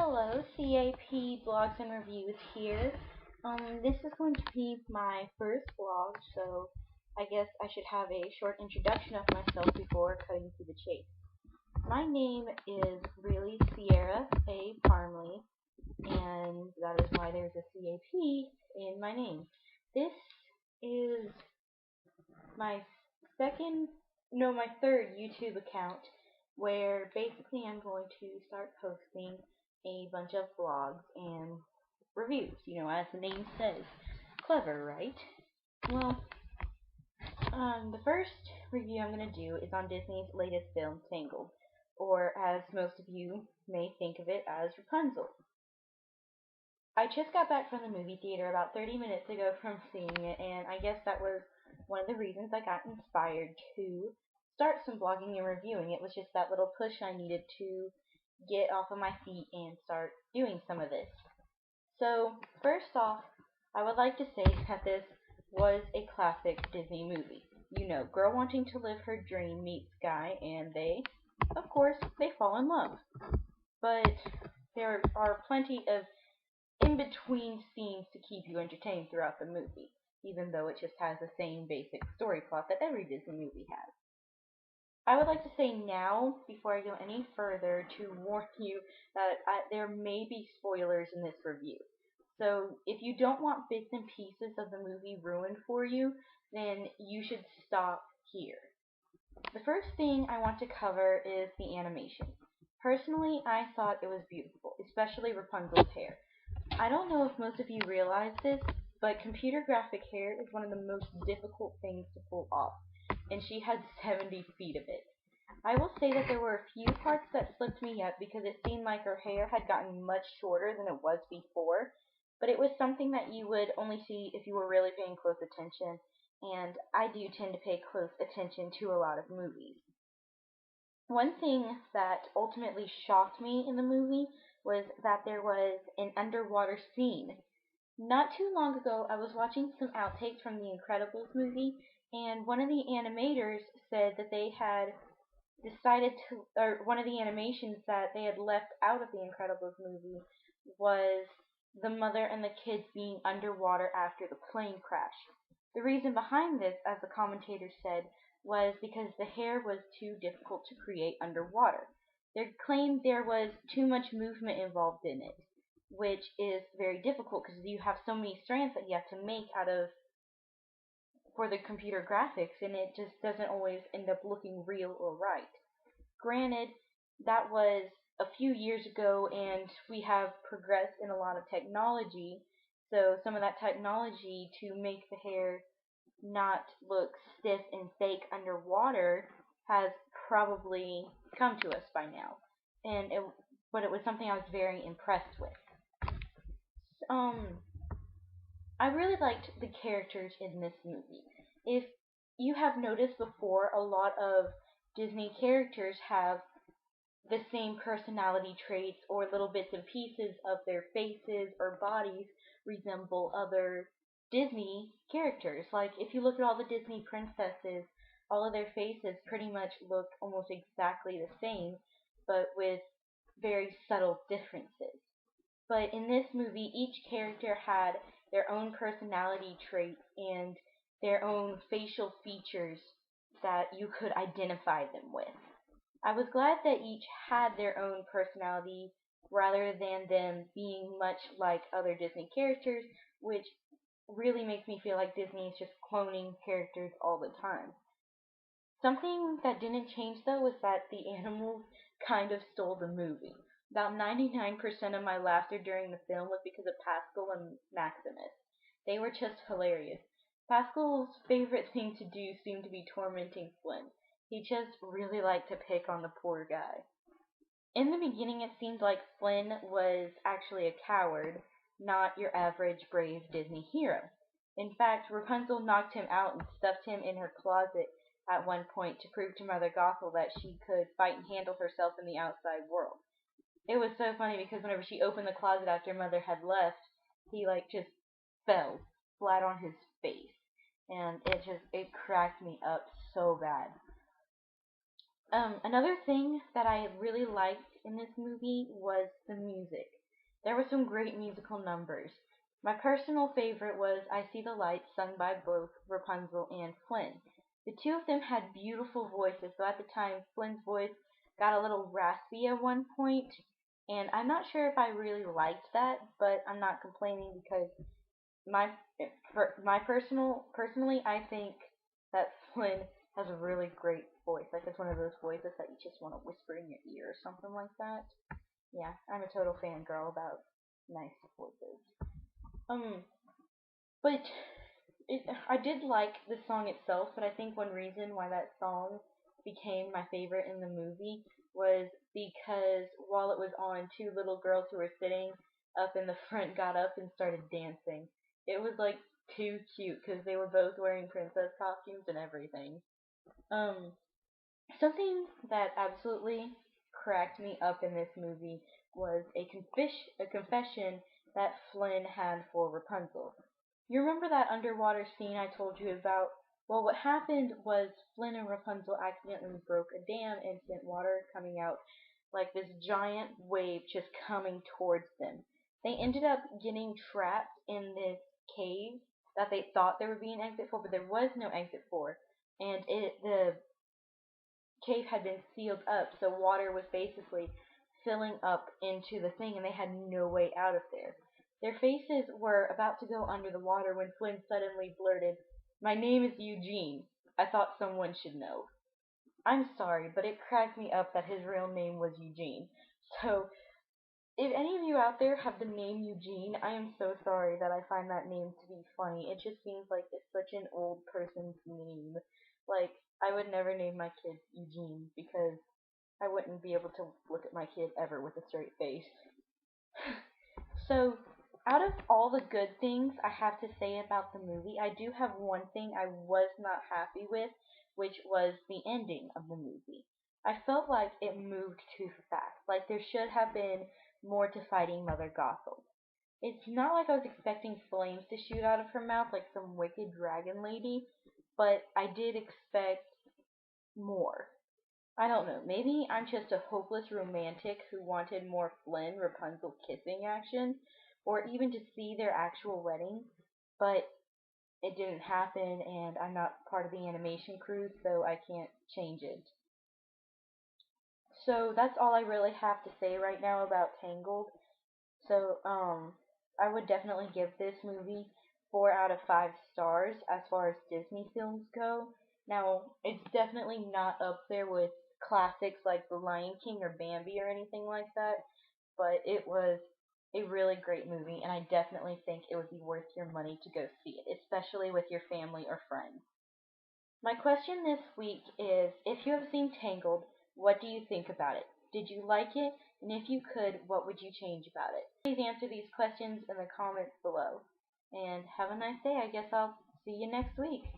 Hello, CAP Blogs and Reviews here. This is going to be my first vlog, so I guess I should have a short introduction of myself before cutting to the chase. My name is really Sierra A. Parmley, and that is why there's a CAP in my name. This is my my third YouTube account, where basically I'm going to start posting a bunch of vlogs and reviews, as the name says. Clever, right? Well, the first review I'm going to do is on Disney's latest film, Tangled, or as most of you may think of it as Rapunzel. I just got back from the movie theater about 30 minutes ago from seeing it, and I guess that was one of the reasons I got inspired to start some blogging and reviewing. It was just that little push I needed to get off of my feet and start doing some of this. So, first off, I would like to say that this was a classic Disney movie. Girl wanting to live her dream meets guy, and of course, they fall in love. But there are plenty of in-between scenes to keep you entertained throughout the movie, even though it just has the same basic story plot that every Disney movie has. I would like to say now, before I go any further, to warn you that there may be spoilers in this review. So if you don't want bits and pieces of the movie ruined for you, then you should stop here. The first thing I want to cover is the animation. Personally, I thought it was beautiful, especially Rapunzel's hair. I don't know if most of you realize this, but computer graphic hair is one of the most difficult things to pull off, and she had 70 feet of it. I will say that there were a few parts that slipped me up because it seemed like her hair had gotten much shorter than it was before, but it was something that you would only see if you were really paying close attention, and I do tend to pay close attention to a lot of movies. One thing that ultimately shocked me in the movie was that there was an underwater scene. Not too long ago, I was watching some outtakes from the Incredibles movie, and one of the animators said that they had one of the animations that they had left out of the Incredibles movie was the mother and the kids being underwater after the plane crash. The reason behind this, as the commentator said, was because the hair was too difficult to create underwater. They claimed there was too much movement involved in it, which is very difficult because you have so many strands that you have to make for the computer graphics, and it just doesn't always end up looking real or right. Granted, that was a few years ago, and we have progressed in a lot of technology, so some of that technology to make the hair not look stiff and fake underwater has probably come to us by now, but it was something I was very impressed with. I really liked the characters in this movie. If you have noticed before, a lot of Disney characters have the same personality traits, or little bits and pieces of their faces or bodies resemble other Disney characters. Like, if you look at all the Disney princesses, all of their faces pretty much look almost exactly the same, but with very subtle differences. But in this movie, each character had their own personality traits and their own facial features that you could identify them with. I was glad that each had their own personality rather than them being much like other Disney characters, which really makes me feel like Disney is just cloning characters all the time. Something that didn't change though was that the animals kind of stole the movie. About 99% of my laughter during the film was because of Pascal and Maximus. They were just hilarious. Pascal's favorite thing to do seemed to be tormenting Flynn. He just really liked to pick on the poor guy. In the beginning, it seemed like Flynn was actually a coward, not your average brave Disney hero. In fact, Rapunzel knocked him out and stuffed him in her closet at one point to prove to Mother Gothel that she could fight and handle herself in the outside world. It was so funny because whenever she opened the closet after Mother had left, he just fell flat on his face, and it cracked me up so bad. Another thing that I really liked in this movie was the music. There were some great musical numbers. My personal favorite was I See the Light, sung by both Rapunzel and Flynn. The two of them had beautiful voices, though at the time Flynn's voice got a little raspy at one point, and I'm not sure if I really liked that, but I'm not complaining because my personally, I think that Flynn has a really great voice. Like it's one of those voices that you just want to whisper in your ear or something like that. Yeah, I'm a total fangirl about nice voices. Um, but I did like the song itself, but I think one reason why that song became my favorite in the movie was because while it was on, two little girls who were sitting up in the front got up and started dancing. It was like too cute because they were both wearing princess costumes and everything. Um, Something that absolutely cracked me up in this movie was a confession that Flynn had for Rapunzel. You remember that underwater scene I told you about? Well, what happened was Flynn and Rapunzel accidentally broke a dam and sent water coming out like this giant wave just coming towards them. They ended up getting trapped in this cave that they thought there would be an exit for, but there was no exit for. And the cave had been sealed up, so water was basically filling up into the thing, and they had no way out of there. Their faces were about to go under the water when Flynn suddenly blurted, "My name is Eugene. I thought someone should know." I'm sorry, but it cracked me up that his real name was Eugene. So, if any of you out there have the name Eugene, I am so sorry that I find that name to be funny. It just seems like it's such an old person's name. Like, I would never name my kid Eugene because I wouldn't be able to look at my kid ever with a straight face. So, out of all the good things I have to say about the movie, I do have one thing I was not happy with, which was the ending of the movie. I felt like it moved too fast. Like there should have been more to fighting Mother Gothel. It's not like I was expecting flames to shoot out of her mouth like some wicked dragon lady, but I did expect more. I don't know, maybe I'm just a hopeless romantic who wanted more Flynn Rapunzel kissing action, or even to see their actual wedding, but it didn't happen and I'm not part of the animation crew, so I can't change it. So that's all I really have to say right now about Tangled. So, I would definitely give this movie 4 out of 5 stars as far as Disney films go. Now, it's definitely not up there with classics like The Lion King or Bambi or anything like that, but it was a really great movie, and I definitely think it would be worth your money to go see it, especially with your family or friends. My question this week is, if you have seen Tangled, what do you think about it? Did you like it? And if you could, what would you change about it? Please answer these questions in the comments below. And have a nice day. I guess I'll see you next week.